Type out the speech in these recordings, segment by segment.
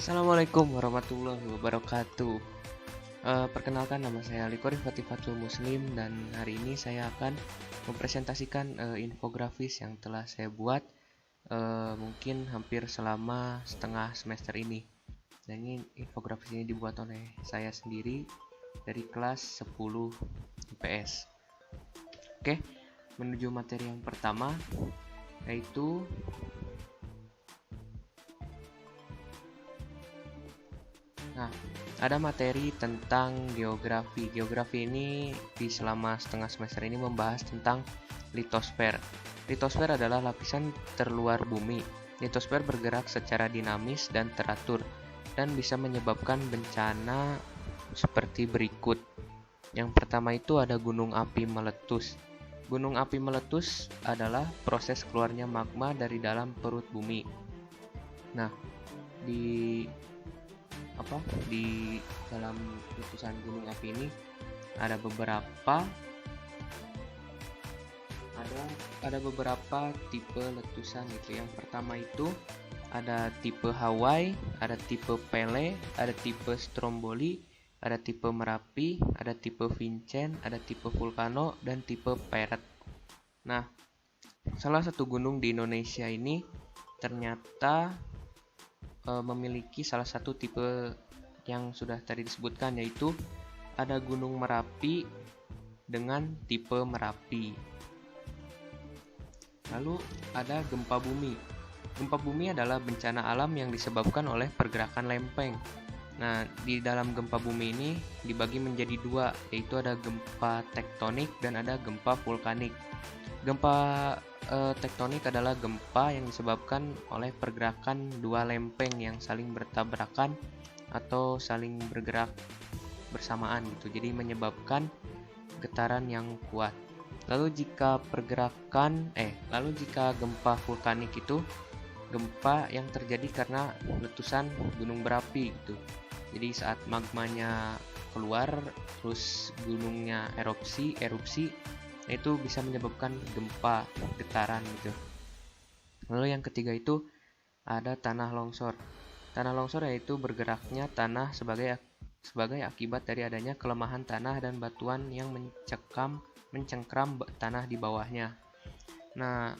Assalamualaikum warahmatullahi wabarakatuh. Perkenalkan, nama saya Liko Rifati Fatul Muslim, dan hari ini saya akan mempresentasikan infografis yang telah saya buat mungkin hampir selama setengah semester ini. Dan ini infografis ini dibuat oleh saya sendiri dari kelas 10 IPS. Oke, menuju materi yang pertama, yaitu ada materi tentang geografi. Geografi ini di selama setengah semester ini membahas tentang litosfer. Litosfer adalah lapisan terluar bumi. Litosfer bergerak secara dinamis dan teratur dan bisa menyebabkan bencana seperti berikut. Yang pertama itu ada gunung api meletus. Gunung api meletus adalah proses keluarnya magma dari dalam perut bumi. Nah, di dalam letusan gunung api ini ada beberapa tipe letusan gitu. Yang pertama itu ada tipe Hawaii, ada tipe Pele, ada tipe Stromboli, ada tipe Merapi, ada tipe Vincent, ada tipe Vulcano, dan tipe Peret. Nah, salah satu gunung di Indonesia ini ternyata memiliki salah satu tipe yang sudah tadi disebutkan, yaitu ada Gunung Merapi dengan tipe Merapi. Lalu ada gempa bumi. Gempa bumi adalah bencana alam yang disebabkan oleh pergerakan lempeng. Nah, di dalam gempa bumi ini dibagi menjadi dua, yaitu ada gempa tektonik dan ada gempa vulkanik. Gempa tektonik adalah gempa yang disebabkan oleh pergerakan dua lempeng yang saling bertabrakan atau saling bergerak bersamaan gitu. Jadi menyebabkan getaran yang kuat. Lalu jika gempa vulkanik itu gempa yang terjadi karena letusan gunung berapi gitu. Jadi saat magmanya keluar terus gunungnya erupsi itu bisa menyebabkan gempa getaran gitu. Lalu yang ketiga itu ada tanah longsor. Tanah longsor yaitu bergeraknya tanah sebagai akibat dari adanya kelemahan tanah dan batuan yang mencengkram tanah di bawahnya. Nah,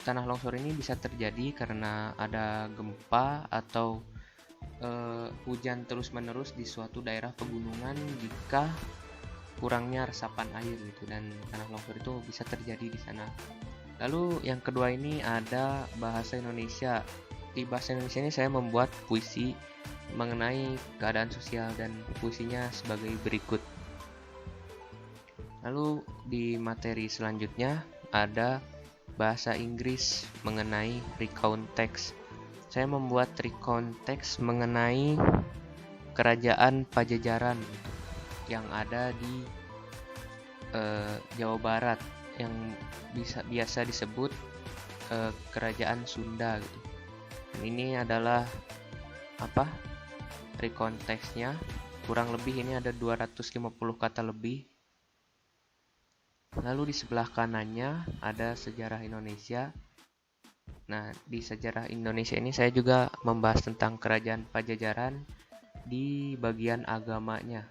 tanah longsor ini bisa terjadi karena ada gempa atau hujan terus-menerus di suatu daerah pegunungan jika kurangnya resapan air gitu, dan tanah longsor itu bisa terjadi di sana. Lalu yang kedua ini ada bahasa Indonesia. Di bahasa Indonesia ini saya membuat puisi mengenai keadaan sosial, dan puisinya sebagai berikut. Lalu di materi selanjutnya ada bahasa Inggris mengenai recount text. Saya membuat recount text mengenai kerajaan Pajajaran yang ada di Jawa Barat, yang biasa disebut kerajaan Sunda gitu. Dan ini adalah recount text-nya. Kurang lebih ini ada 250 kata lebih. Lalu di sebelah kanannya ada sejarah Indonesia. Nah, di sejarah Indonesia ini saya juga membahas tentang kerajaan Pajajaran di bagian agamanya.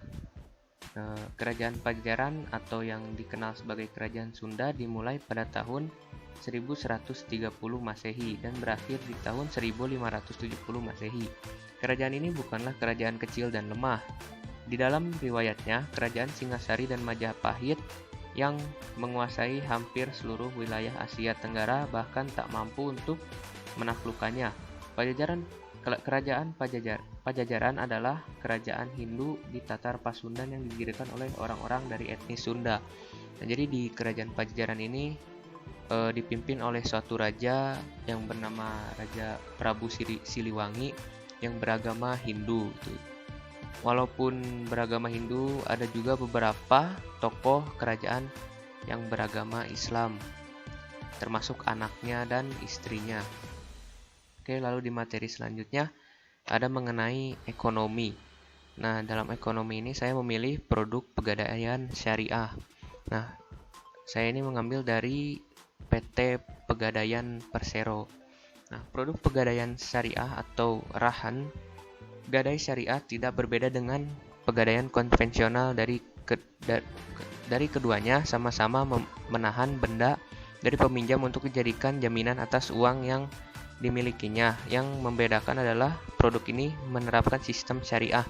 Kerajaan Pajajaran atau yang dikenal sebagai Kerajaan Sunda dimulai pada tahun 1130 Masehi dan berakhir di tahun 1570 Masehi. Kerajaan ini bukanlah kerajaan kecil dan lemah. Di dalam riwayatnya, Kerajaan Singasari dan Majapahit yang menguasai hampir seluruh wilayah Asia Tenggara bahkan tak mampu untuk menaklukkannya. Kerajaan Pajajaran adalah kerajaan Hindu di Tatar Pasundan yang didirikan oleh orang-orang dari etnis Sunda. Nah, jadi di kerajaan Pajajaran ini dipimpin oleh suatu raja yang bernama Raja Prabu Siliwangi yang beragama Hindu. Walaupun beragama Hindu, ada juga beberapa tokoh kerajaan yang beragama Islam, termasuk anaknya dan istrinya. Oke, lalu di materi selanjutnya ada mengenai ekonomi. Nah, dalam ekonomi ini saya memilih produk pegadaian syariah. Nah, saya ini mengambil dari PT Pegadaian Persero. Nah, produk pegadaian syariah atau rahan, gadai syariah tidak berbeda dengan pegadaian konvensional dari keduanya sama-sama menahan benda dari peminjam untuk dijadikan jaminan atas uang yang dimilikinya. Yang membedakan adalah produk ini menerapkan sistem syariah,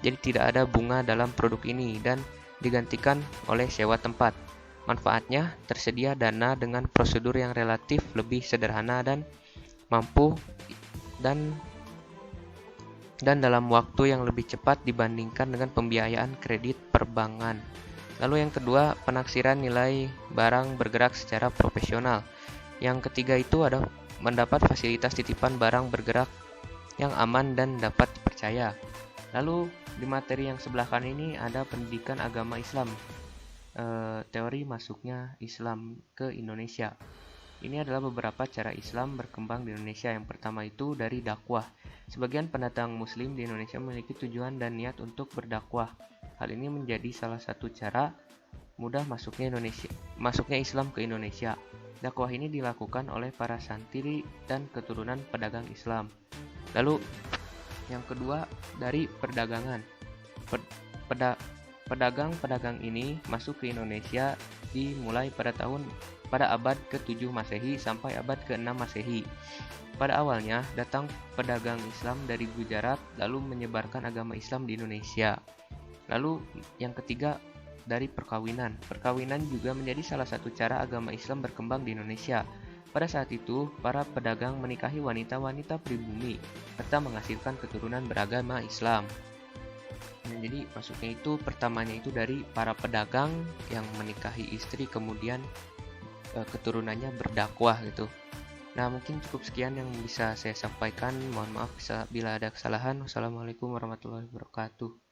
jadi tidak ada bunga dalam produk ini dan digantikan oleh sewa tempat. Manfaatnya, tersedia dana dengan prosedur yang relatif lebih sederhana dan mampu dan dalam waktu yang lebih cepat dibandingkan dengan pembiayaan kredit perbankan. Lalu yang kedua, penaksiran nilai barang bergerak secara profesional. Yang ketiga itu ada mendapat fasilitas titipan barang bergerak yang aman dan dapat dipercaya. Lalu di materi yang sebelah kanan ini ada pendidikan agama Islam. Teori masuknya Islam ke Indonesia. Ini adalah beberapa cara Islam berkembang di Indonesia. Yang pertama itu dari dakwah. Sebagian pendatang Muslim di Indonesia memiliki tujuan dan niat untuk berdakwah. Hal ini menjadi salah satu cara mudah masuknya Islam ke Indonesia. Dakwah ini dilakukan oleh para santri dan keturunan pedagang Islam. Lalu yang kedua dari perdagangan. Pedagang-pedagang ini masuk ke Indonesia dimulai pada abad ke-7 Masehi sampai abad ke-6 Masehi. Pada awalnya datang pedagang Islam dari Gujarat lalu menyebarkan agama Islam di Indonesia. Lalu yang ketiga dari perkawinan. Perkawinan juga menjadi salah satu cara agama Islam berkembang di Indonesia. Pada saat itu, para pedagang menikahi wanita-wanita pribumi serta menghasilkan keturunan beragama Islam. Nah, jadi masuknya itu pertamanya itu dari para pedagang yang menikahi istri kemudian keturunannya berdakwah gitu. Nah, mungkin cukup sekian yang bisa saya sampaikan. Mohon maaf bila ada kesalahan. Wassalamualaikum warahmatullahi wabarakatuh.